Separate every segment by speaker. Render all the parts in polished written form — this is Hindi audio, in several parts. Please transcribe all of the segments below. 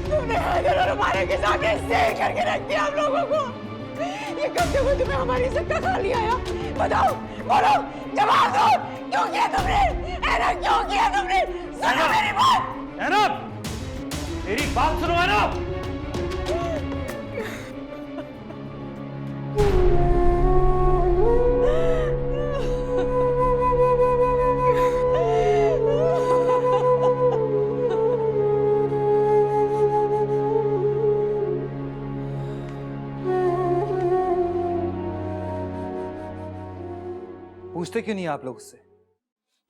Speaker 1: तूने हैदर और हमारे के सामने सही करके रख दिया हम लोगों को। ये कब से वो तुम्हें हमारी इज्जत का खा लिया यार? बताओ, बोलो, जवाब दो, क्यों किया तुमने? ऐनक क्यों किया तुमने? सुनो मेरी बात।
Speaker 2: ऐनक, मेरी बात सुनो ऐनक।
Speaker 3: पूछते क्यों नहीं आप लोग उससे?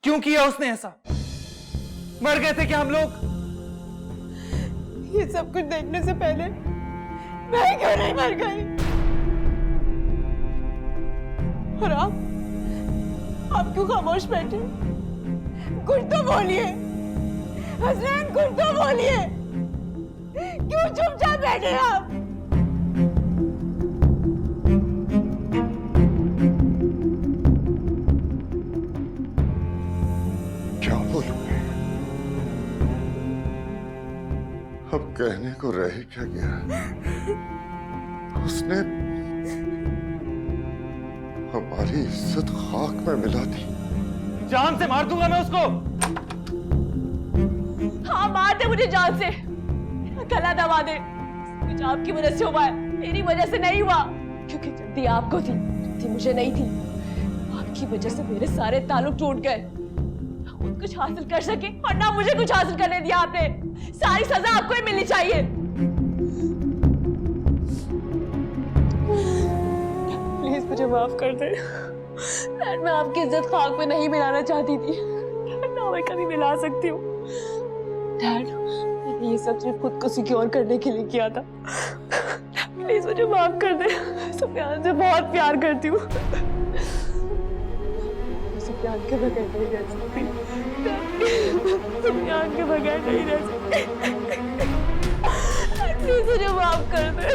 Speaker 3: क्यों किया उसने ऐसा? मर गए थे क्या हम लोग?
Speaker 1: ये सब कुछ देखने से पहले मैं क्यों नहीं मर गई? और आप क्यों खामोश बैठे? कुछ तो बोलिए हसनैन, कुछ तो बोलिए। क्यों चुपचाप बैठे आप?
Speaker 4: क्या बोलूं मैं? अब कहने को रह ही क्या गया? उसने हमारी इज्जत खाक में मिला दी।
Speaker 2: जान से मार दूंगा मैं उसको।
Speaker 1: हाँ, मार दे मुझे जान से, गला दबा दे। कुछ आपकी वजह से हुआ है, मेरी वजह से नहीं हुआ। क्योंकि जल्दी आपको थी मुझे नहीं थी। आपकी वजह से मेरे सारे ताल्लुक टूट गए। खुद कुछ हासिल कर सके और ना मुझे कुछ हासिल करने दिया आपने। सारी सजा आपको ही मिलनी चाहिए। प्लीज मुझे माफ कर दे। मैं आपकी इज्जत खाक में नहीं मिलाना चाहती थी, ना मैं कभी मिला सकती हूँ। डैड, मैंने ये सब सिर्फ खुद को सिक्योर करने के लिए किया था। प्लीज मुझे माफ कर दे। सुफियान से बहुत प्यार करती हूँ। सुफियान के बगैर नहीं रह सकती। सुफियान के बगैर नहीं रह सकती। प्लीज मुझे माफ कर दे।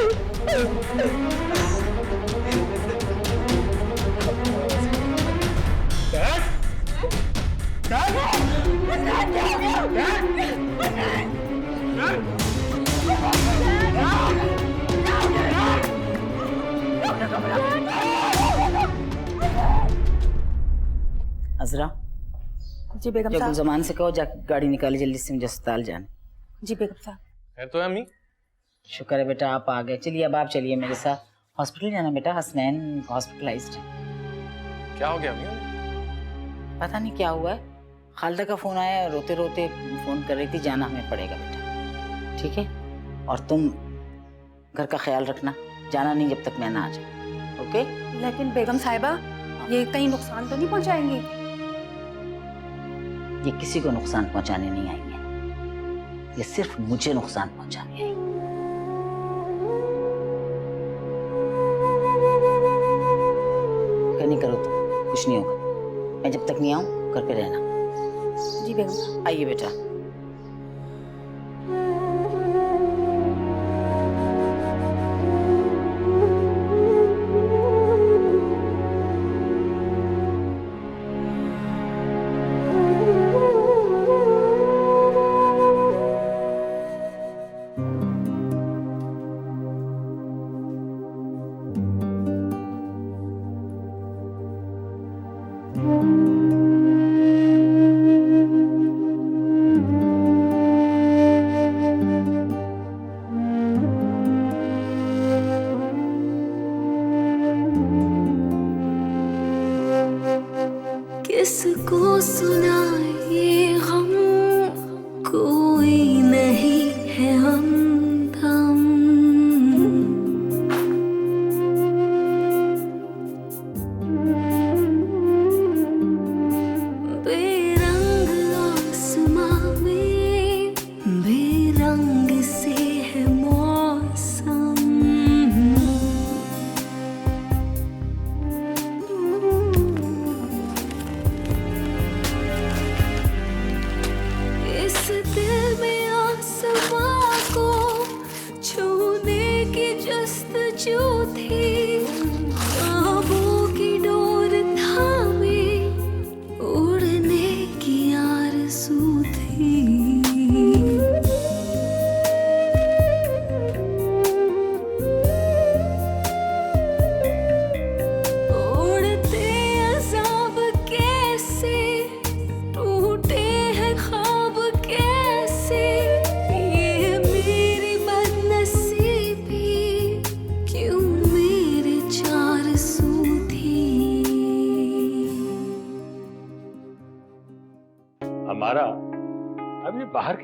Speaker 2: डैड, डैड,
Speaker 5: अजरा,
Speaker 6: जी बेगम
Speaker 5: जो
Speaker 6: साहब।
Speaker 5: जमान से कहो जाके गाड़ी निकाली जल्दी से, मुझे अस्पताल जाना।
Speaker 6: जी बेगम साहब।
Speaker 2: है तो अम्मी।
Speaker 5: शुक्र है बेटा आप आ गए। चलिए अब आप चलिए मेरे साथ हॉस्पिटल जाना बेटा। हसनैन हॉस्पिटलाइज्ड है।
Speaker 2: क्या हो गया अम्मी?
Speaker 5: पता नहीं क्या हुआ है। खालदा का फोन आया, रोते रोते फोन कर रही थी। जाना हमें पड़ेगा बेटा, ठीक है? और तुम घर का ख्याल रखना, जाना नहीं जब तक मैं ना आ जाऊँ, ओके?
Speaker 6: लेकिन बेगम साहिबा, ये कहीं नुकसान तो नहीं पहुंचाएंगी?
Speaker 5: ये किसी को नुकसान पहुंचाने नहीं आई है, ये सिर्फ मुझे नुकसान पहुंचाने आई। नहीं करो तुम, कुछ नहीं होगा। मैं जब तक नहीं आऊं घर पे रहना।
Speaker 6: जी बेगम साहब।
Speaker 5: आइए बेटा।
Speaker 7: किसको सुनाए हम, कोई नहीं है हमदम। बेरंग आसमां में बेरंग से है मौसम। इस दिल में आसमां को छूने की जस्तजू थी। ख्वाबों की डोर थामे उड़ने की आरज़ू थी।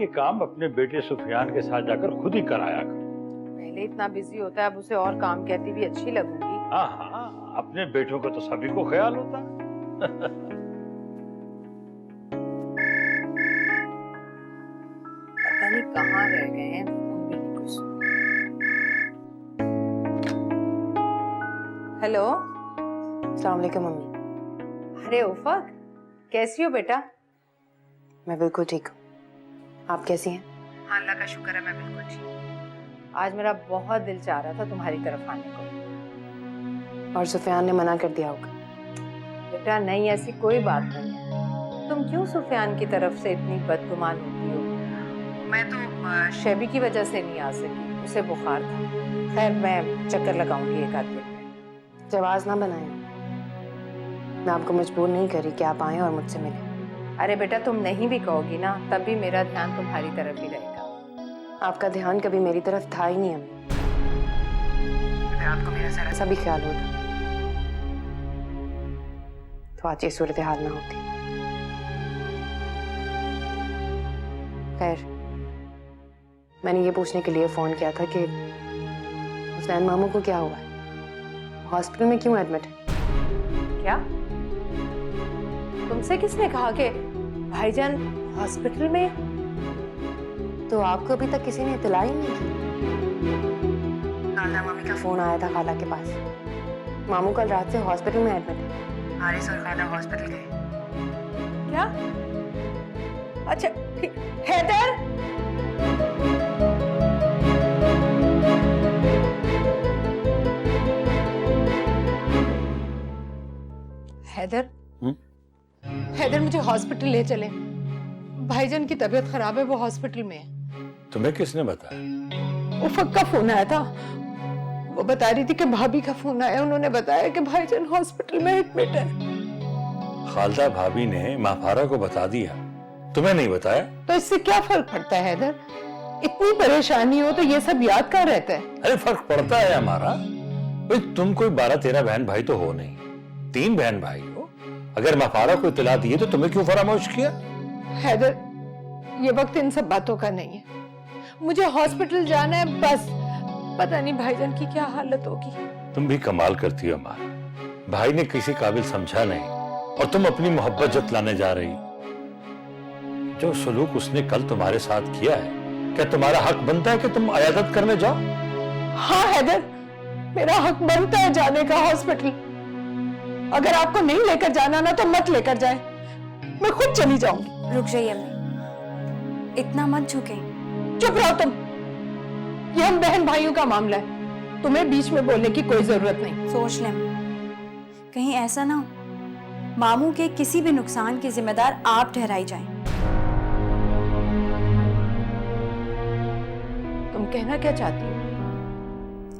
Speaker 8: बाकी काम अपने बेटे सुफियान के साथ जाकर खुद ही कराया करो।
Speaker 6: पहले इतना बिजी होता है, अब उसे और काम कहती भी अच्छी लगूंगी।
Speaker 8: हाँ हाँ, अपने बेटों का तो सभी को ख्याल होता है।
Speaker 6: पता नहीं कहाँ रह गए हैं, फोन भी नहीं कुछ। हेलो,
Speaker 9: अस्सलाम वालेकुम मम्मी।
Speaker 6: अरे उफक, कैसी हो बेटा?
Speaker 9: मैं बिल्कुल ठीक हूँ, आप कैसी हैं?
Speaker 6: हाँ, अल्लाह का शुक्र है, मैं बिल्कुल ठीक हूँ। आज मेरा बहुत दिल चाह रहा था तुम्हारी तरफ आने को।
Speaker 9: और सुफियान ने मना कर दिया होगा।
Speaker 6: बेटा नहीं, ऐसी कोई बात नहीं है। तुम क्यों सुफियान की तरफ से इतनी बदगुमान होती हो? मैं तो शेबी की वजह से नहीं आ सकी, उसे बुखार था। खैर मैं चक्कर लगाऊंगी एक आध दिन में।
Speaker 9: जवाज ना बनाएं, मैं आपको मजबूर नहीं करी कि आप आएं और मुझसे मिलें।
Speaker 6: अरे बेटा, तुम नहीं भी कहोगी ना, तब भी मेरा ध्यान तुम्हारी तरफ ही रहेगा।
Speaker 9: आपका ध्यान कभी मेरी तरफ था ही नहीं अम्मी। अगर आपको मेरा जरा सा भी ख्याल होता तो आज ये सूरत हाल ना होती। खैर, मैंने ये पूछने के लिए फोन किया था कि हुसैन मामू को क्या हुआ है, हॉस्पिटल में क्यों एडमिट है?
Speaker 6: क्या तुमसे किसने कहा कि भाईजान हॉस्पिटल में?
Speaker 9: तो आपको अभी तक किसी ने इतला ही नहीं की? खाला मामी का फोन आया था खाला के पास, मामू कल रात से हॉस्पिटल में एडमिट है। हारिस और खाला हॉस्पिटल गए।
Speaker 6: क्या? अच्छा ठीक। हैदर, हैदर, हैदर मुझे हॉस्पिटल ले चले। भाईजान की तबीयत खराब है, वो हॉस्पिटल में है।
Speaker 8: तुम्हें किसने बताया?
Speaker 6: उफक का फोन आया था, वो बता रही थी कि भाभी का फोन आया, उन्होंने बताया कि भाईजान हॉस्पिटल में एडमिट है।
Speaker 8: खालदा भाभी ने माफारा को बता दिया, तुम्हें नहीं बताया?
Speaker 6: तो इससे क्या फर्क पड़ता है हैदर? इतनी परेशानी हो तो ये सब याद कर रहता है।
Speaker 8: अरे फर्क पड़ता है हमारा। भाई तुम कोई 12-13 बहन भाई तो हो नहीं, 3 बहन भाई हो। अगर माफारा को इतला दी तो तुम्हें क्यों फरामोश किया?
Speaker 6: हैदर, ये वक्त इन सब बातों का नहीं है, मुझे हॉस्पिटल जाना है बस। पता नहीं भाईजान की क्या हालत होगी।
Speaker 8: तुम भी कमाल करती हो अमार, भाई ने किसी काबिल समझा नहीं और तुम अपनी मोहब्बत जतलाने जा रही। जो सलूक उसने कल तुम्हारे साथ किया है, क्या तुम्हारा हक बनता है कि तुम अयादत करने जाओ?
Speaker 6: हाँ हैदर, मेरा हक बनता है जाने का हॉस्पिटल। अगर आपको नहीं लेकर जाना ना तो मत लेकर जाए, मैं खुद चली जाऊंगी।
Speaker 10: रुक जाइए अम्मी, इतना मत झुके।
Speaker 6: चुप रहो तुम, ये हम बहन भाइयों का मामला है, तुम्हें बीच में बोलने की कोई जरूरत नहीं।
Speaker 10: सोच लें, कहीं ऐसा ना हो मामू के किसी भी नुकसान के जिम्मेदार आप ठहराई जाएं।
Speaker 6: तुम कहना क्या चाहती हो?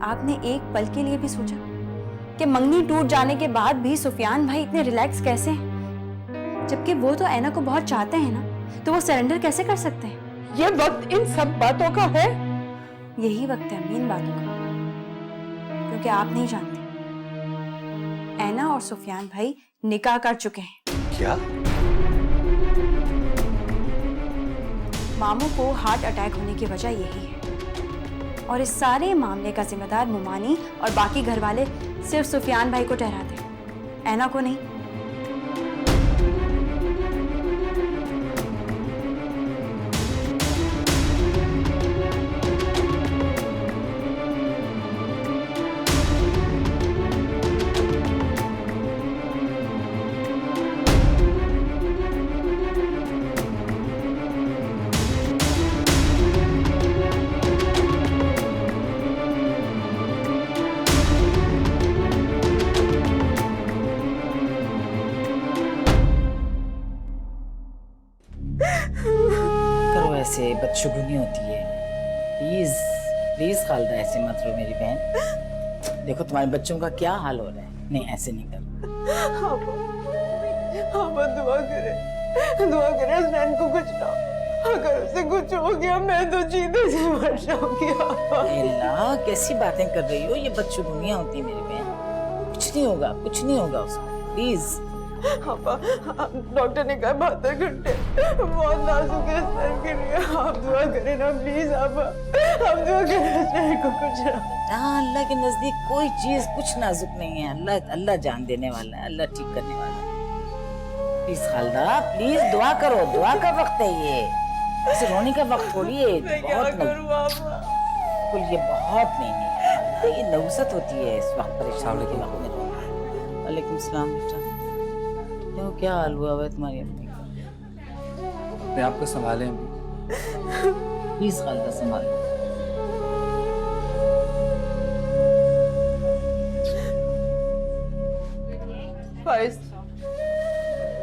Speaker 10: आपने एक पल के लिए भी सोचा कि मंगनी टूट जाने के बाद भी सुफियान भाई इतने रिलैक्स कैसे हैं? जबकि वो तो ऐना को बहुत चाहते हैं ना, तो वो सरेंडर कैसे कर सकते हैं?
Speaker 6: ये वक्त इन सब बातों का है?
Speaker 10: यही वक्त है इन बातों का, क्योंकि आप नहीं जानते ऐना और सुफियान भाई निकाह कर चुके हैं।
Speaker 8: क्या?
Speaker 10: मामू को हार्ट अटैक होने की वजह यही है, और इस सारे मामले का जिम्मेदार मुमानी और बाकी घर वाले सिर्फ सुफियान भाई को ठहराते हैं, ऐना को नहीं।
Speaker 5: ऐसे बदशगुनी होती है। प्लीज प्लीज खालदा ऐसे मत रो मेरी बहन। देखो तुम्हारे बच्चों का क्या हाल हो रहा है। नहीं ऐसे नहीं करना।
Speaker 6: हाँ दुआ करे हसनैन को कुछ ना, अगर उसे कुछ हो गया मैं तो जीते से मर जाऊंगी।
Speaker 5: अल्लाह कैसी बातें कर रही हो, ये बदशगुनियां होती है मेरी बहन। कुछ नहीं होगा, कुछ नहीं होगा उसको। प्लीज
Speaker 1: पापा डॉक्टर ने कहा 72 घंटे, बहुत नाजुक है सर के लिए, आप दुआ करें ना प्लीज। आप दुआ करें सर को कुछ ना।
Speaker 5: हाँ, अल्लाह के नजदीक कोई चीज कुछ नाजुक नहीं है। अल्लाह जान देने वाला है, अल्लाह ठीक करने वाला है। प्लीज खालदा, प्लीज दुआ करो, दुआ का वक्त है ये, इसे रोने का वक्त थोड़ी है। बहुत बिल्कुल ये बहुत नहीं, ये नौसत होती है इस वक्त परेशानी के वक्त में रोना। वालेकुम सलाम बेटा, क्यों क्या हाल हुआ है तुम्हारी अम्मी का?
Speaker 3: अपने आप को संभालें अम्मी।
Speaker 5: प्लीज खालदा संभालो।
Speaker 1: फाइज,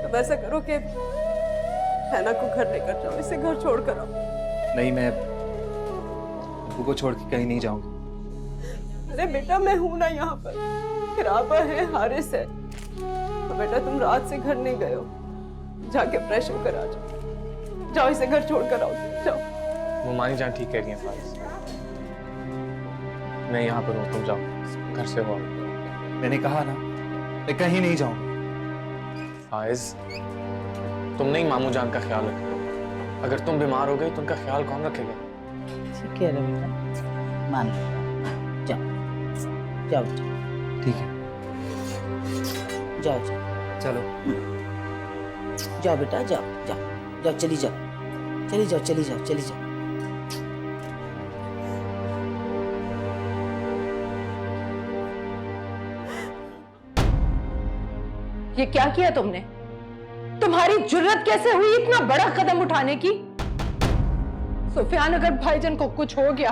Speaker 1: अब ऐसा करो कि हैना को घर लेकर जाओ, इसे घर छोड़ कर आओ।
Speaker 3: नहीं, मैं अबू को छोड़ के कहीं नहीं जाऊंगा।
Speaker 1: अरे बेटा मैं हूं ना यहाँ पर, फिर आपा है, हारिस है। तो बेटा तुम रात से घर नहीं गए हो, जाके फ्रेश होकर आ जाओ। जाओ इसे घर छोड़ कर आओ, जाओ।
Speaker 2: मुमानी जान ठीक कह रही है फारिस, मैं यहाँ पर हूँ, तुम जाओ घर से हो।
Speaker 3: मैंने कहा ना मैं कहीं नहीं जाऊंगा।
Speaker 2: फाइज, तुम नहीं मामू जान का ख्याल रखो, अगर तुम बीमार हो गई तो उनका ख्याल कौन रखेगा?
Speaker 5: ठीक है बेटा, मान लो, जाओ जाओ
Speaker 3: ठीक है,
Speaker 5: जाओ जाओ
Speaker 3: चलो।
Speaker 5: जाओ बेटा, जाओ जाओ जाओ, चली जाओ चली जाओ चली जाओ चली जाओ।
Speaker 6: ये क्या किया तुमने? तुम्हारी जुर्रत कैसे हुई इतना बड़ा कदम उठाने की? सुफियान, अगर भाईजान को कुछ हो गया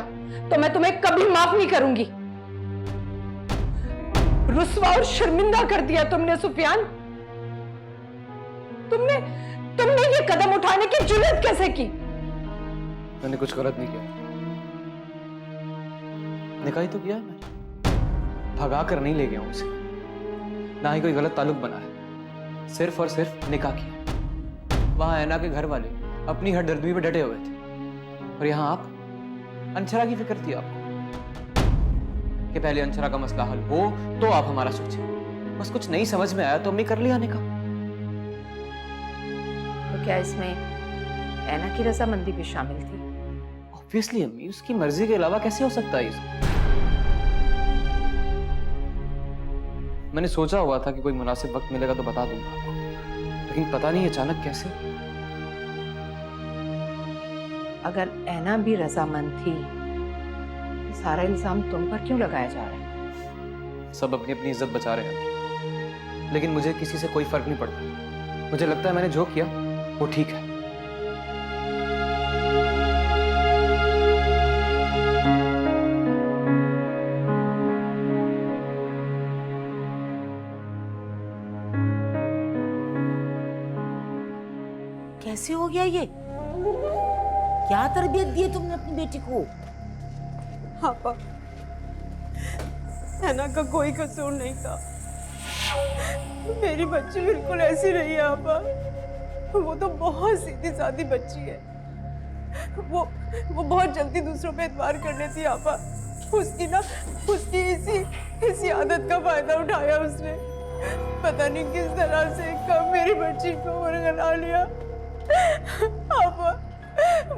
Speaker 6: तो मैं तुम्हें कभी माफ नहीं करूंगी। रुस्वा और शर्मिंदा कर दिया तुमने सुफियान। तुमने ये कदम उठाने की जुर्रत कैसे की?
Speaker 3: मैंने कुछ गलत नहीं किया, निकाह ही तो किया है मैंने, भगा कर नहीं ले गया हूं उसे, ना ही कोई गलत ताल्लुक बना है, सिर्फ और सिर्फ निकाह किया। वहां ऐना के घर वाले अपनी हरदर्दी पे डटे हुए थे, और यहाँ आप अंशरा की फिक्र थी आपको कि पहले अंशरा का मसला हल हो तो आप हमारा सोचें। बस कुछ नहीं समझ में आया तो हमने कर लिया निकाह।
Speaker 6: तो क्या इसमें ऐना की रजामंदी भी शामिल थी?
Speaker 3: ऑब्वियसली अम्मी, उसकी मर्जी के अलावा कैसे हो सकता है ये? मैंने सोचा हुआ था कि कोई मुनासिब वक्त मिलेगा तो बता दूंगा आपको, लेकिन पता नहीं अचानक कैसे।
Speaker 6: अगर ऐना भी रजामंद थी तो सारा इल्जाम तुम पर क्यों लगाया जा रहा है?
Speaker 3: सब अपनी अपनी इज्जत बचा रहे हैं, लेकिन मुझे किसी से कोई फर्क नहीं पड़ता। मुझे लगता है मैंने जो किया वो ठीक है।
Speaker 5: कैसे हो गया ये? क्या तरबियत दी है तुमने अपनी बेटी को?
Speaker 1: आपा, हैना का कोई कसूर नहीं था, मेरी बच्ची बिल्कुल ऐसी नहीं है आपा। वो तो बहुत सीधी सादी बच्ची है, वो बहुत जल्दी दूसरों पे एतबार कर लेती है आपा। उसकी इसी आदत का फायदा उठाया उसने, पता नहीं किस तरह से कब मेरी बच्ची को उरगला लिया। आपा,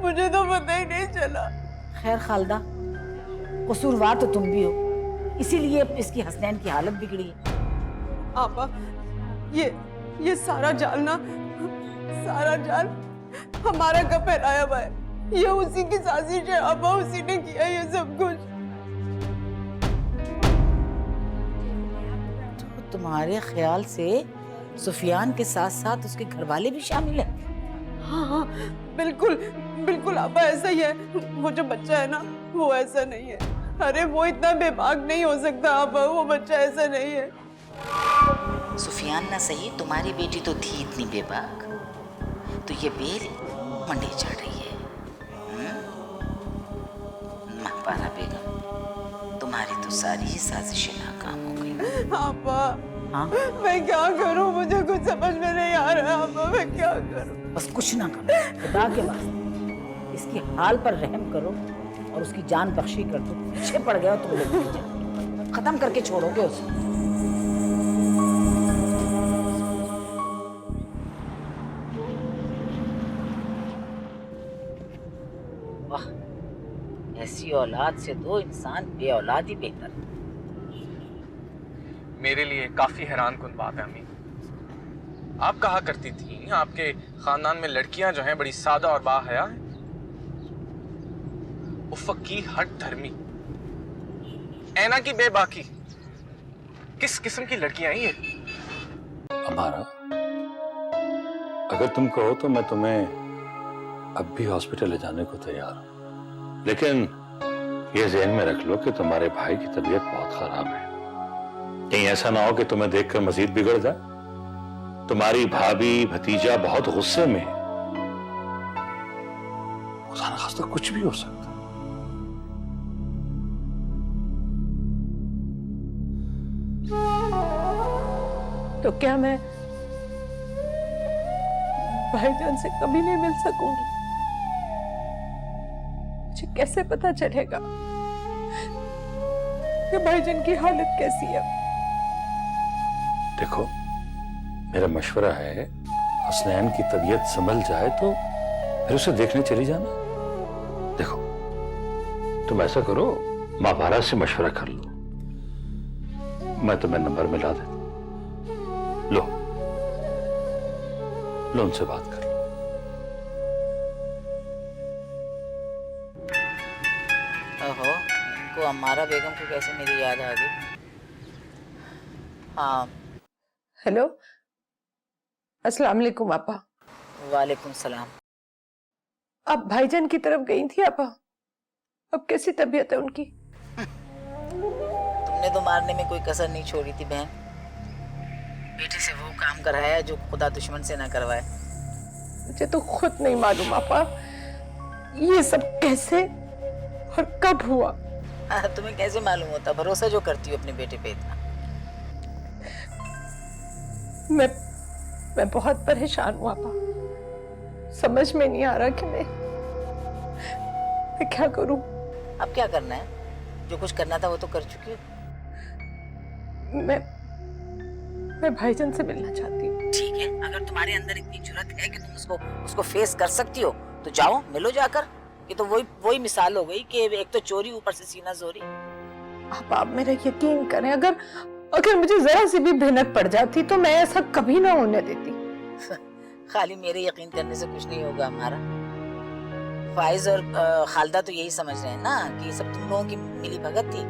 Speaker 1: मुझे तो पता ही नहीं चला।
Speaker 5: खैर खालदा, कसूरवार तो तुम भी हो, इसीलिए इसकी हसनैन की हालत बिगड़ी है।
Speaker 1: आपा, ये सारा जाल हमारा का फैलाया हुआ है, ये उसी की साजिश है आपा, उसी ने किया ये सब कुछ।
Speaker 5: तो तुम्हारे ख्याल से सुफियान के साथ साथ उसके घर वाले भी शामिल हैं?
Speaker 1: हाँ, बिल्कुल आपा, ऐसा ही है। वो जो बच्चा है ना, वो ऐसा नहीं है। अरे वो इतना बेबाक नहीं हो सकता आपा, वो बच्चा ऐसा नहीं है।
Speaker 5: सुफियान ना सही, तुम्हारी बेटी तो थी इतनी बेबाक, तो ये बेल मंडे चढ़ रही है। महपारा बेगम, तुम्हारी तो सारी ही साजिशें नाकाम हो गई।
Speaker 1: आपा,
Speaker 5: हाँ?
Speaker 1: मैं क्या करूं, मुझे कुछ समझ में नहीं आ रहा है आपा, मैं क्या करूं?
Speaker 5: बस कुछ ना करो, खुदा के वास्ते इसकी हाल पर रहम करो और उसकी जान बख्शी कर दो। पीछे पड़ गया तुम लोग, खत्म करके छोड़ोगे उसे। ऐसी औलाद से तो इंसान बे औलाद ही बेहतर है।
Speaker 2: मेरे लिए काफी हैरान कुन बात है अम्मी। आप कहा करती थी आपके खानदान में लड़कियां जो हैं बड़ी सादा और बाहया हैं। उफ़क़ी हट धर्मी, ऐना की बेबाकी, किस किस्म की लड़कियां हैं ये?
Speaker 8: हमारा अगर तुम कहो तो मैं तुम्हें अब भी हॉस्पिटल ले जाने को तैयार हूं, लेकिन ये ज़हन में रख लो कि तुम्हारे भाई की तबीयत बहुत खराब है। कहीं ऐसा ना हो कि तुम्हें देखकर मजीद बिगड़ जाए। तुम्हारी भाभी भतीजा बहुत गुस्से में है। खुदा न खास्ता कुछ भी हो सकता है।
Speaker 6: तो क्या मैं भाईजान से कभी नहीं मिल सकूंगी? मुझे कैसे पता चलेगा कि भाईजान की हालत कैसी है?
Speaker 8: देखो, मेरा मशवरा है, हसनैन की तबीयत संभल जाए तो फिर उसे देखने चली जाना। देखो, तुम ऐसा करो, माँ बारा से मशवरा कर लो, मैं तुम्हें नंबर मिला देता। लो लो, उनसे बात कर लो।
Speaker 5: ओहो, को अम्मारा बेगम को कैसे मेरी याद आ गई। हाँ,
Speaker 6: हेलो, अस्सलाम वालेकुम आपा।
Speaker 5: वालेकुम सलाम।
Speaker 6: आप भाईजान की तरफ गई थी आपा? अब कैसी तबीयत है उनकी?
Speaker 5: तुमने तो मारने में कोई कसर नहीं छोड़ी थी बहन। बेटे से वो काम कराया जो खुदा दुश्मन से ना करवाए।
Speaker 6: मुझे तो खुद नहीं मालूम आपा, ये सब कैसे और कब हुआ।
Speaker 5: तुम्हें कैसे मालूम होता? भरोसा जो करती हो अपने बेटे पे इतना।
Speaker 6: मैं बहुत परेशान हूँ आपा। समझ में नहीं आ रहा कि मैं क्या करूं।
Speaker 5: अब क्या करना है? जो कुछ करना था वो तो कर चुकी हो।
Speaker 6: मैं भाईजान से मिलना चाहती हूँ।
Speaker 5: ठीक है, अगर तुम्हारे अंदर इतनी जुर्रत है कि तुम उसको फेस कर सकती हो तो जाओ, मिलो जाकर। ये तो वही मिसाल हो गई कि एक तो चोरी, ऊपर से सीना जोरी।
Speaker 6: आप मेरा यकीन करें, अगर मुझे जरा सी भी भनक पड़ जाती तो मैं ऐसा कभी ना होने देती।
Speaker 5: खाली मेरे यकीन करने से कुछ नहीं होगा हमारा। फाइज और खालदा तो यही समझ रहे हैं ना कि सब तुम लोगों की मिली भगत थी।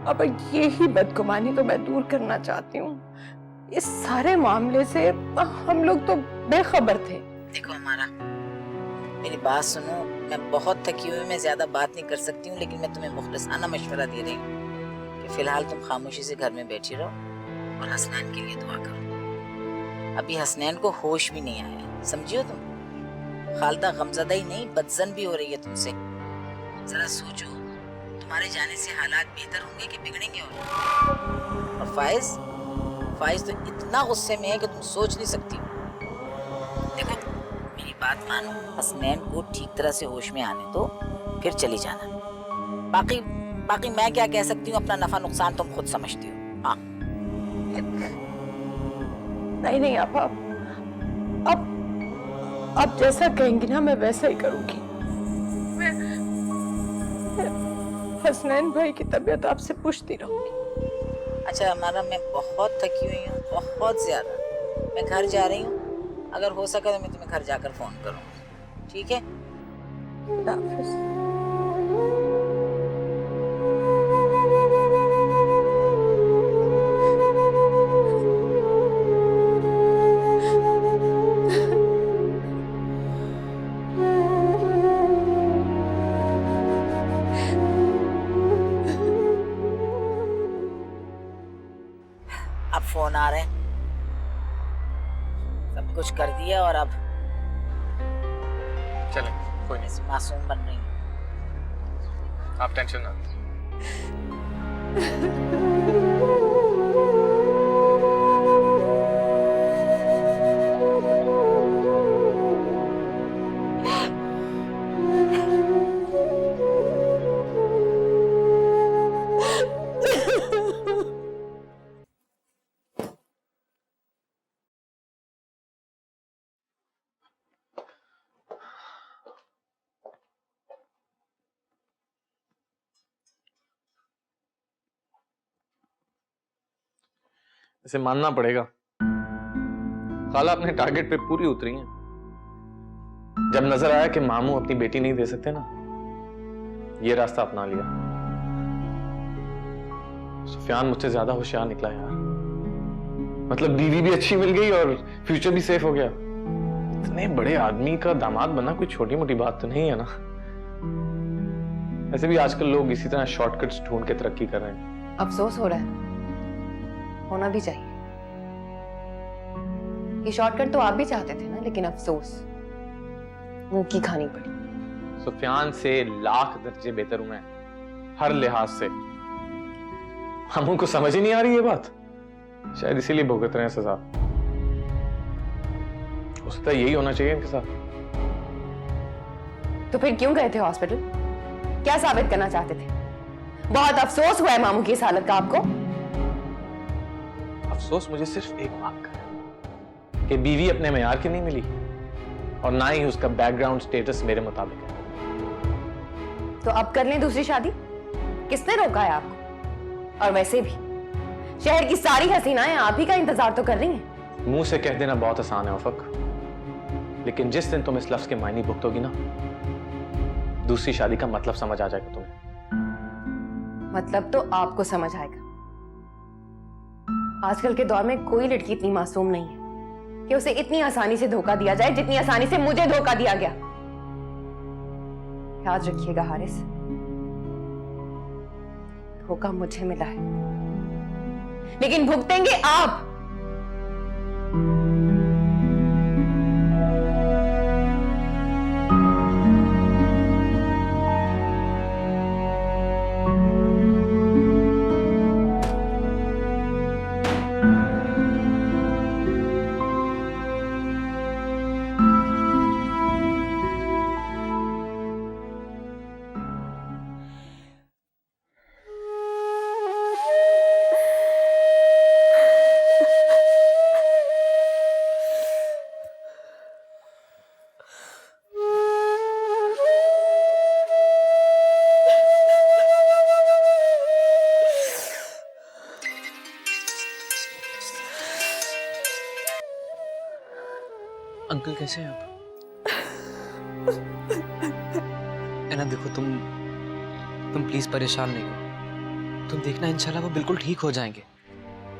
Speaker 6: अब यही बदगुमानी तो मैं दूर करना चाहती हूँ। इस सारे मामले से हम लोग तो बेखबर थे।
Speaker 5: देखो हमारा, मेरी बात सुनो, मैं बहुत थकी हुई, मैं ज्यादा बात नहीं कर सकती हूँ, लेकिन मैं तुम्हें मुखलिसाना मशवरा दे रही हूँ कि फिलहाल तुम खामोशी से घर में बैठी रहो और हसनैन के लिए दुआ करो। अभी हसनैन को होश भी नहीं आया, समझियो तुम। खालदा गमज़दा ही नहीं, बदजन भी हो रही है तुमसे। जरा सोचो, तुम्हारे जाने से हालात बेहतर होंगे कि बिगड़ेंगे? और फाइज तो इतना गुस्से में है कि तुम सोच नहीं सकती। देखो मेरी बात मानो, हसनैन को ठीक तरह से होश में आने दो, फिर चली जाना। बाकी मैं क्या कह सकती हूँ, अपना नफा नुकसान तुम खुद समझती हो। हाँ,
Speaker 6: नहीं आपा, अब जैसा कहेंगी ना मैं वैसा ही करूंगी। मैं हसनैन भाई की तबीयत आपसे पूछती रहूंगी।
Speaker 5: अच्छा हमारा, मैं बहुत थकी हुई हूँ, बहुत ज्यादा। मैं घर जा रही हूँ, अगर हो सका तो मैं तुम्हें घर जाकर फोन करूँगी, ठीक है?
Speaker 6: खुदा हाफिज़।
Speaker 5: अब फोन आ रहे हैं, सब कुछ कर दिया और अब
Speaker 2: चलें, कोई नहीं,
Speaker 5: मासूम बन रही हूँ।
Speaker 2: आप टेंशन ना लीजिए। इसे मानना पड़ेगा, खाला अपने टारगेट पे पूरी उतरी हैं। जब नजर आया कि मामू अपनी बेटी नहीं दे सकते ना, ये रास्ता अपना लिया। सुफियान मुझसे ज्यादा होशियार निकला यार। मतलब बीवी भी अच्छी मिल गई और फ्यूचर भी सेफ हो गया। इतने बड़े आदमी का दामाद बनना कोई छोटी मोटी बात तो नहीं है ना। ऐसे भी आजकल लोग इसी तरह शॉर्टकट्स ढूंढ के तरक्की कर रहे हैं।
Speaker 9: अफसोस हो रहा है, होना भी चाहिए। ये शॉर्टकट तो आप भी चाहते थे ना, लेकिन अफसोस मुंह की खानी पड़ी।
Speaker 2: सुफियान से लाख दर्जे बेहतर हूं मैं, हर लिहाज से। हम उनको समझ ही नहीं आ रही ये बात, शायद इसीलिए भुगत रहे हैं सजा। हो सकता है यही होना चाहिए इनके साथ।
Speaker 9: तो फिर क्यों गए थे हॉस्पिटल? क्या साबित करना चाहते थे? बहुत अफसोस हुआ है मामू की इस हालत का आपको?
Speaker 2: अफसोस मुझे सिर्फ एक बात का है कि बीवी अपने मेयार की नहीं मिली और ना ही उसका बैकग्राउंड स्टेटस मेरे मुताबिक है।
Speaker 9: तो अब कर लें दूसरी शादी? किसने रोका है आपको? और वैसे भी शहर की सारी हसीनाएं आप ही का इंतजार तो कर रही हैं।
Speaker 2: मुंह से कह देना बहुत आसान है उफक, लेकिन जिस दिन तुम इस लफ्ज के मायने भुगतोगी ना, दूसरी शादी का मतलब समझ आ जाएगा तुम्हें।
Speaker 9: मतलब तो आपको समझ आएगा। आजकल के दौर में कोई लड़की इतनी मासूम नहीं है कि उसे इतनी आसानी से धोखा दिया जाए जितनी आसानी से मुझे धोखा दिया गया। याद रखिएगा हारिस, धोखा मुझे मिला है, लेकिन भुगतेंगे आप।
Speaker 3: अंकल कैसे हैं आप? ना देखो, तुम प्लीज परेशान नहीं हो। तुम देखना, इंशाल्लाह वो बिल्कुल ठीक हो जाएंगे।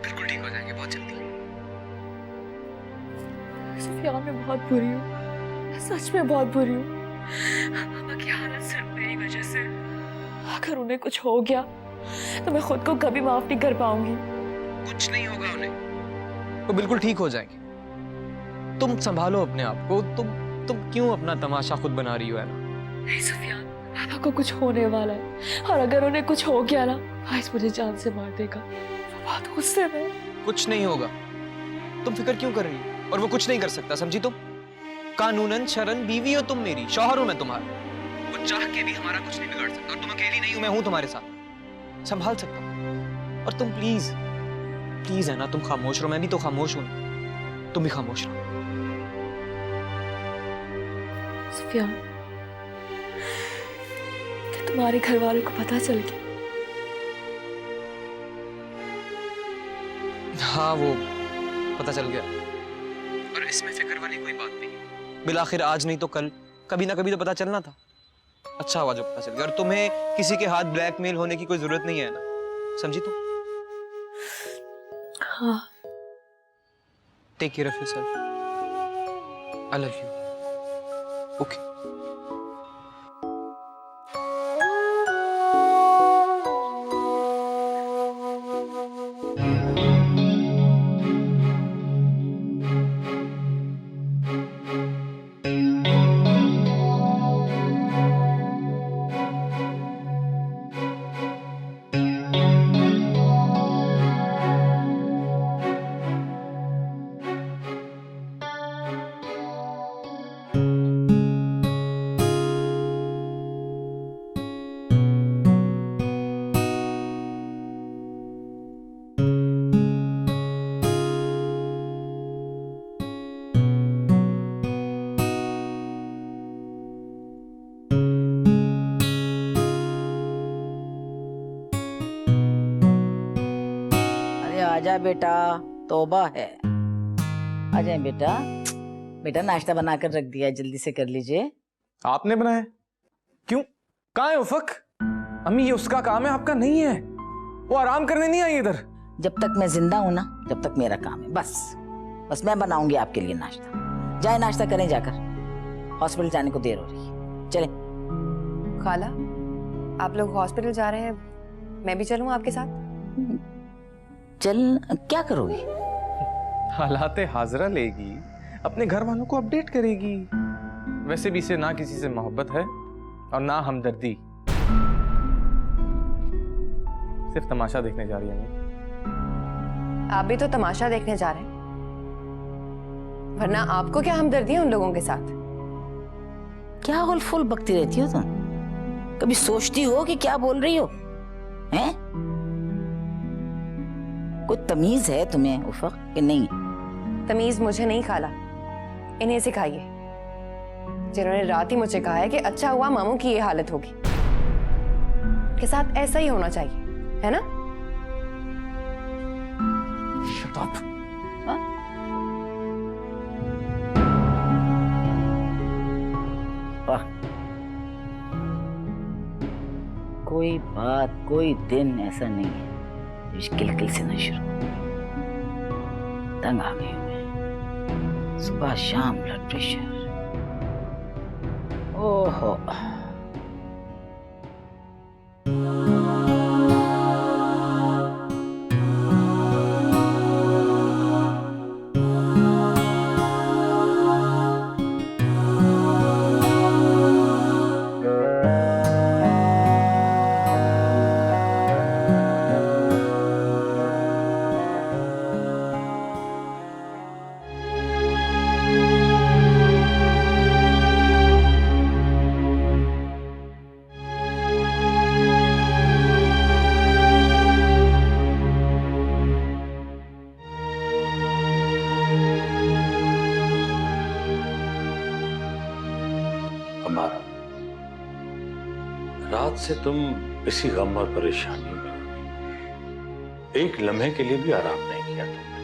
Speaker 3: बिल्कुल ठीक हो जाएंगे बहुत जल्दी।
Speaker 1: सुफियान, मैं बहुत बुरी हूँ, सच में बहुत बुरी हूँ। पापा की हालत सिर्फ मेरी वजह से। अगर उन्हें कुछ हो गया तो मैं खुद को कभी माफ नहीं कर पाऊंगी।
Speaker 3: कुछ नहीं होगा उन्हें, वो बिल्कुल ठीक हो जाएंगे। तुम संभालो अपने आप को। तुम क्यों अपना तमाशा खुद बना रही हो? है ना?
Speaker 1: नहीं सुफियान, पापा को कुछ होने वाला है, और अगर उन्हें कुछ हो गया ना, आइस मुझे जान से मार देगा। वो बात गुस्से में।
Speaker 3: कुछ नहीं होगा, तुम फिक्र क्यों कर रही हो? और वो कुछ नहीं कर सकता, समझी तुम? कानूनन शरण बीवी हो तुम मेरी, शौहर हूं मैं तुम्हारा। वो चाह के भी हमारा कुछ नहीं बिगाड़ सकता। और तुम अकेली नहीं हो, मैं हूं तुम्हारे साथ, संभाल सकता हूं। और तुम प्लीज है ना, तुम खामोश रहो। मैं भी तो खामोश हूं, तुम भी खामोश रहो।
Speaker 1: सुफियान, क्या तुम्हारे घर वालों को पता चल गया?
Speaker 3: हाँ, वो पता चल गया। और इसमें फिक्र वाली कोई बात नहीं। बिलाखिर आज नहीं तो कल, कभी ना कभी तो पता चलना था। अच्छा हुआ जो पता चल गया। और तुम्हें किसी के हाथ ब्लैकमेल होने की कोई जरूरत नहीं है ना, समझी तुम?
Speaker 1: हाँ।
Speaker 3: Take care of yourself. I love you. Okay.
Speaker 5: आजा बेटा, तौबा है। आ जाए बेटा। बेटा नाश्ता बना कर रख दिया है, जल्दी से कर लीजिए।
Speaker 3: आपने बनाया? क्यों? कहाँ है उफक? अम्मी ये उसका काम है, आपका नहीं है। वो आराम करने नहीं आई इधर।
Speaker 5: जब तक मैं जिंदा हूं ना, जब तक मेरा काम है। बस मैं बनाऊंगी आपके लिए नाश्ता। जाए नाश्ता करें जाकर, हॉस्पिटल जाने को देर हो रही है। चले।
Speaker 9: खाला, आप लोग हॉस्पिटल जा रहे हैं, मैं भी चलूं आपके साथ?
Speaker 5: चल, क्या करोगी?
Speaker 3: हालाते हाजरा लेगी, अपने घर वालों को अपडेट करेगी। वैसे भी इसे ना किसी से मोहब्बत है और ना हमदर्दी। सिर्फ तमाशा देखने जा रही है।
Speaker 9: आप भी तो तमाशा देखने जा रहे हैं, वरना आपको क्या हमदर्दी है उन लोगों के साथ?
Speaker 5: क्या हुल फुल बकती रहती हो तुम? कभी सोचती हो कि क्या बोल रही हो? हैं? कोई तमीज है तुम्हें उफक कि नहीं?
Speaker 9: तमीज मुझे नहीं खाला, इन्हें सिखाइए, जिन्होंने रात ही मुझे कहा है कि अच्छा हुआ मामू की ये हालत होगी। के साथ ऐसा ही होना चाहिए, है ना?
Speaker 3: Shut up.
Speaker 5: वाह, कोई बात, कोई दिन ऐसा नहीं है जो किलकिल से न शुरू। तंग आ गई हूं मैं, सुबह शाम ब्लड प्रेशर। ओहो,
Speaker 8: रात से तुम इसी गम और परेशानी में हो। एक लम्हे के लिए भी आराम नहीं किया तुमने।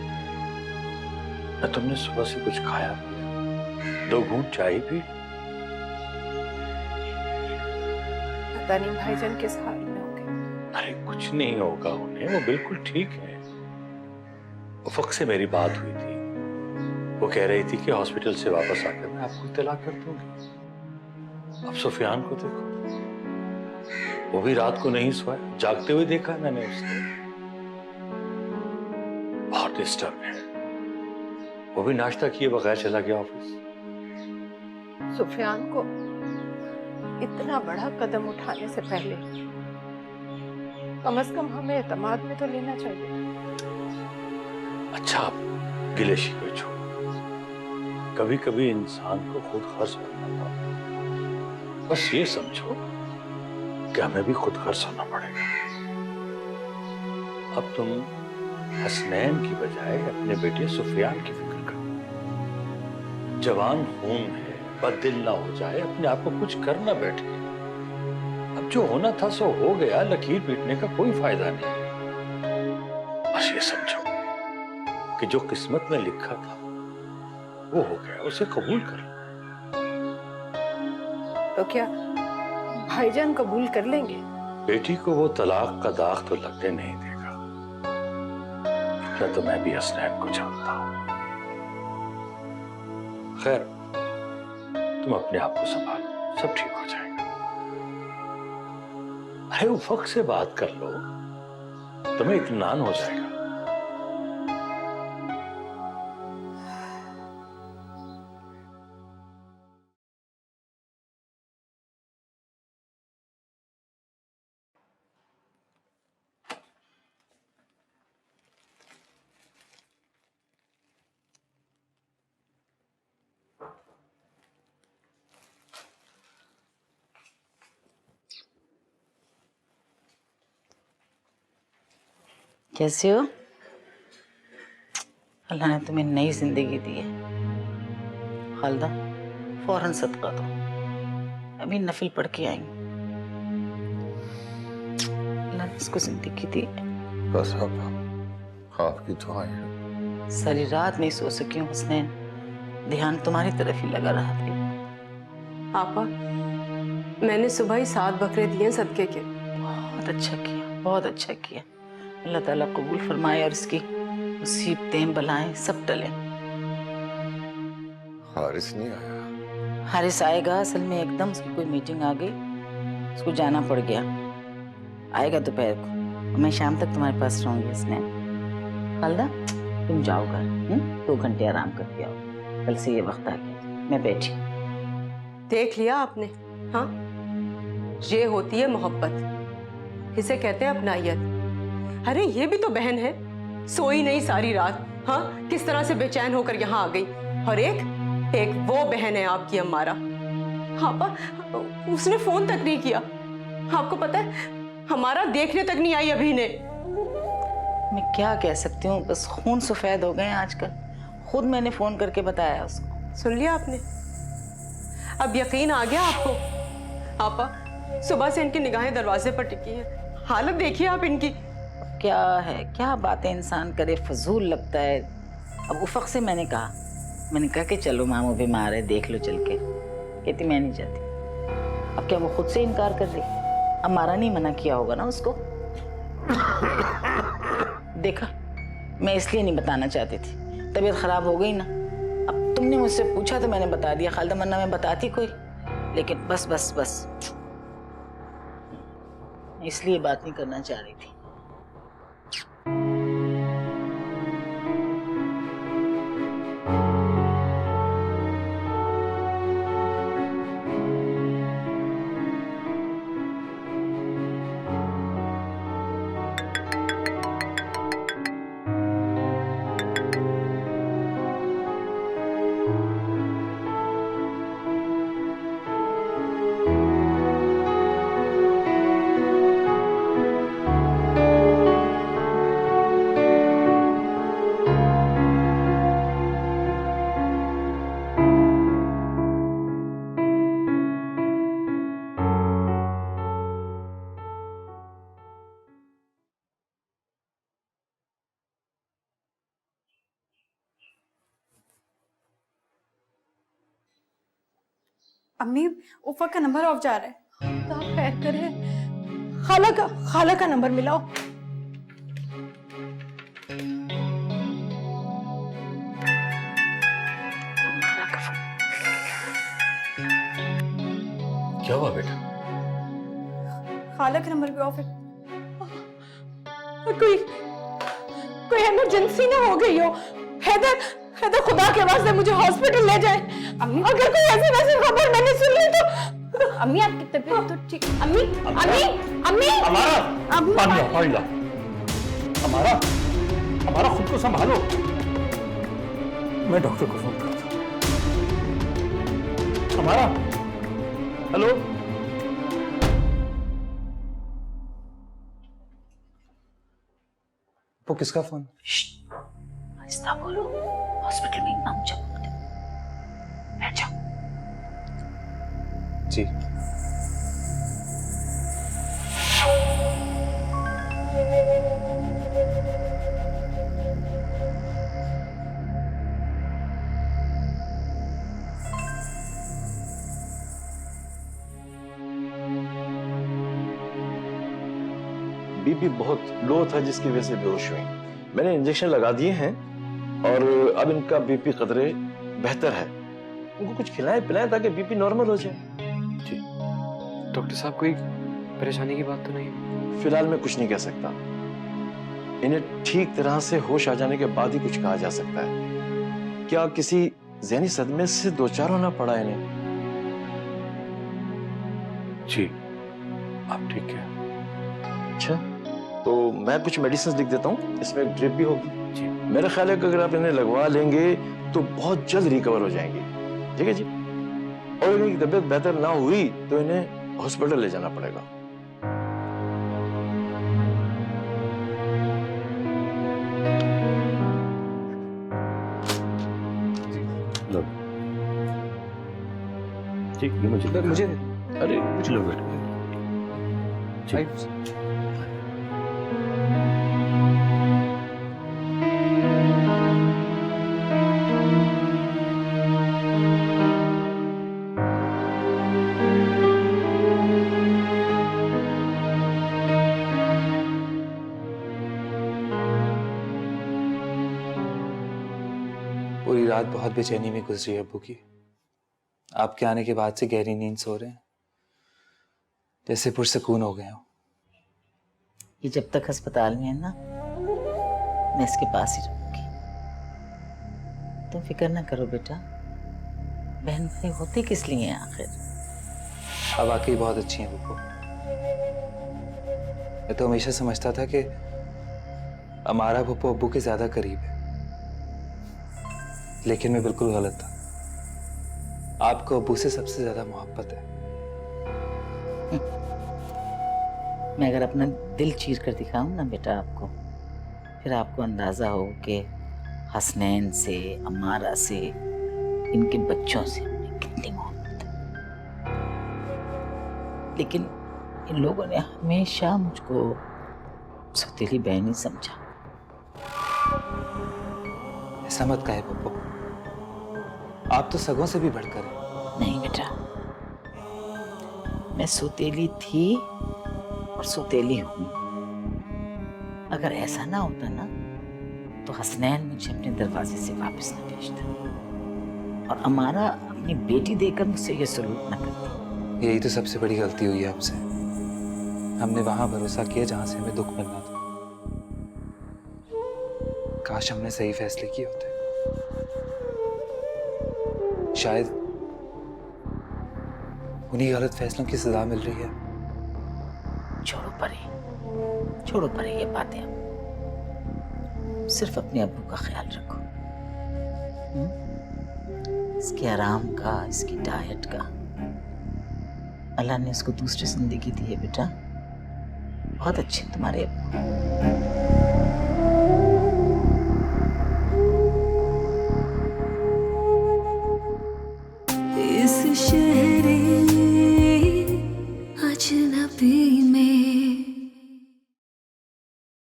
Speaker 8: न तुमने सुबह से कुछ खाया पिया, 2 घूंट चाय पी।
Speaker 6: पता नहीं भाईजान किस हाल में होंगे।
Speaker 8: अरे कुछ नहीं होगा उन्हें, वो बिल्कुल ठीक है। उफक से मेरी बात हुई थी, वो कह रही थी कि हॉस्पिटल से वापस आकर मैं आपको इत्तला कर दूंगी। अब सुफियान को देखो, वो भी रात को नहीं सोया, जागते हुए देखा मैंने उसको। बहुत डिस्टर्ब है। वो भी नाश्ता किए बगैर चला गया ऑफिस।
Speaker 6: सुफियान को इतना बड़ा कदम उठाने से पहले कम से कम हमें एतमाद में तो लेना चाहिए।
Speaker 8: अच्छा, आप गिले शिकवे छोड़ो। कभी कभी इंसान को खुद खर्च करना पड़ता। बस ये समझो कि हमें भी खुद खर्च होना पड़ेगा। अब तुम हसनैन की बजाय अपने बेटे सुफियान की फिक्र करो। जवान खून है, बददिल ना हो जाए, अपने आप को कुछ कर ना बैठे। अब जो होना था सो हो गया, लकीर पीटने का कोई फायदा नहीं। बस ये समझो कि जो किस्मत में लिखा था वो हो गया, उसे कबूल कर लो।
Speaker 6: तो क्या भाईजान कबूल कर लेंगे?
Speaker 8: बेटी को वो तलाक का दाग तो लगने नहीं देगा। इतना तो मैं भी हसनैन को जानता हूं। खैर, तुम अपने आप को संभालो, सब ठीक हो जाएगा। अरे उफक से बात कर लो, तुम्हें इत्मीनान हो जाएगा।
Speaker 5: कैसे हो? अल्लाह ने तुम्हें नई जिंदगी दी है। खालदा, फौरन सदका दो। अभी नफिल पढ़ के आएंगे। अल्लाह ने इसको जिंदगी दी।
Speaker 4: बस अब आपकी दुआएं हैं।
Speaker 5: सारी रात नहीं सो सकी हूँ हुसनैन, ध्यान तुम्हारी तरफ ही लगा रहा था।
Speaker 9: आपा, मैंने सुबह ही 7 बकरे दिए सदके के।
Speaker 5: बहुत अच्छा किया, बहुत अच्छा किया। अल्लाह ताला कबूल फरमाए और इसकी मुसीबतें बलाएं सब टले।
Speaker 4: हारिस नहीं आया?
Speaker 5: हारिस आएगा, असल में एकदम उसकी कोई मीटिंग आ गई, उसको जाना पड़ गया। आएगा दोपहर को, मैं शाम तक तुम्हारे पास रहूंगी। उसने खालदा तुम जाओ घर, 2 घंटे आराम करके आओ, कल से ये वक्त आ गया। मैं बैठी।
Speaker 9: देख लिया आपने? हाँ, ये होती है मोहब्बत, इसे कहते हैं अपनाइयत। अरे ये भी तो बहन है, सोई नहीं सारी रात। हाँ, किस तरह से बेचैन होकर यहाँ आ गई। और एक वो बहन है आपकी अम्मारा। हाँ पा, उसने फोन तक नहीं किया। आपको पता है, हमारा देखने तक नहीं आई अभी ने।
Speaker 5: मैं क्या कह सकती हूँ, बस खून सफेद हो गए आजकल। खुद मैंने फोन करके बताया उसको।
Speaker 9: सुन लिया आपने? अब यकीन आ गया आपको? आपा, सुबह से इनकी निगाहें दरवाजे पर टिकी हैं। हालत देखिए आप इनकी।
Speaker 5: क्या है, क्या बातें इंसान करे, फजूल लगता है। अब उफक से मैंने कहा कि चलो मामू बीमार है, देख लो चल के। कहती मैं नहीं जाती। अब क्या वो खुद से इनकार कर रही? हमारा नहीं मना किया होगा ना उसको। देखा, मैं इसलिए नहीं बताना चाहती थी, तबीयत खराब हो गई ना। अब तुमने मुझसे पूछा तो मैंने बता दिया खालदा, वरना मैं बताती कोई। लेकिन बस बस बस इसलिए बात नहीं करना चाह रही थी।
Speaker 10: अम्मी, ऊपर का नंबर ऑफ जा रहा है।
Speaker 1: तो आप खैर करें, खाला का नंबर मिलाओ।
Speaker 8: क्या हुआ बेटा?
Speaker 10: खाला का नंबर भी ऑफ है।
Speaker 1: कोई इमरजेंसी ना हो गई हो। हैदर खुदा के वास्ते मुझे हॉस्पिटल ले जाए।
Speaker 10: अम्मी,
Speaker 1: अगर कोई ऐसी वैसी खबर मैंने सुन ली तो।
Speaker 10: अम्मी आपकी तबीयत तो ठीक। अम्मी, अम्मी,
Speaker 8: हमारा
Speaker 10: अम्मी,
Speaker 8: पानी ला। हमारा खुद को संभालो। मैं डॉक्टर को फोन करता हूं। हमारा, हेलो।
Speaker 3: वो किसका फोन?
Speaker 5: आहिस्ता बोलो, हॉस्पिटल में इतना ऊंचा बोलते। बैठ जाओ।
Speaker 3: जी।
Speaker 11: बीपी बहुत लो था जिसकी वजह से बेहोश हुई। मैंने इंजेक्शन लगा दिए हैं और अब इनका बीपी कदरे बेहतर है। उनको कुछ खिलाएं पिलाएं ताकि बीपी नॉर्मल हो जाए।
Speaker 3: जी डॉक्टर साहब, कोई परेशानी की बात तो नहीं?
Speaker 11: फिलहाल मैं कुछ नहीं कह सकता। इन्हें ठीक तरह से होश आ जाने के बाद ही कुछ कहा जा सकता है। क्या किसी ज़हनी सदमे से दो चार होना पड़ा इन्हें?
Speaker 8: जी आप ठीक है।
Speaker 11: अच्छा, तो मैं कुछ मेडिसिन लिख देता हूँ, इसमें एक ड्रिप भी होगी।
Speaker 8: जी।
Speaker 11: मेरा ख्याल है कि अगर आप इन्हें लगवा लेंगे तो बहुत जल्द रिकवर हो जाएंगे। ठीक है जी। और अगर इनकी तबीयत बेहतर ना हुई तो इन्हें हॉस्पिटल ले जाना पड़ेगा।
Speaker 8: ठीक है,
Speaker 3: मुझे
Speaker 11: अरे
Speaker 8: लो बेटा।
Speaker 3: आई रात बहुत बेचैनी में गुजरी है अब्बू की। आपके आने के बाद से गहरी नींद सो रहे हैं, जैसे पुरसकून हो गए हो।
Speaker 5: ये जब तक अस्पताल में है ना, मैं इसके पास ही रहूंगी। तुम फिक्र ना करो बेटा, बहन भाई होते किस लिए हैं आखिर।
Speaker 3: अब वाकई बहुत अच्छी हैं बुप्पो। मैं तो हमेशा समझता था कि हमारा बुप्पो अब्बू के ज्यादा करीब है, लेकिन मैं बिल्कुल गलत था। आपको अब्बू से सबसे ज्यादा मोहब्बत है।
Speaker 5: मैं अगर अपना दिल चीर कर दिखाऊं ना बेटा आपको, फिर आपको अंदाजा हो कि हसनैन से, अमारा से, इनके बच्चों से मुझे कितनी मोहब्बत है। लेकिन इन लोगों ने हमेशा मुझको सौतेली बहन ही समझा।
Speaker 3: ऐसा मत कहे बुप्पो, आप तो सगों से भी बढ़कर हैं।
Speaker 5: नहीं बेटा, मैं सौतेली थी और सौतेली हूं। अगर ऐसा ना होता ना, तो हसनैन मुझे अपने दरवाजे से वापस न भेजता और अमारा अपनी बेटी देकर मुझसे ये सलूक न करती।
Speaker 3: यही तो सबसे बड़ी गलती हुई है हमसे। हमने वहां भरोसा किया जहां से हमें दुख मिलना था। काश हमने सही फैसले किए होते। शायद उन्हीं गलत फैसलों की सजा मिल रही है।
Speaker 5: छोड़ो परे ये बातें। अब सिर्फ अपने अब्बू का ख्याल रखो। इसके आराम का, इसकी डाइट का। अल्लाह ने इसको दूसरी जिंदगी दी है बेटा। बहुत अच्छे तुम्हारे अब्बू।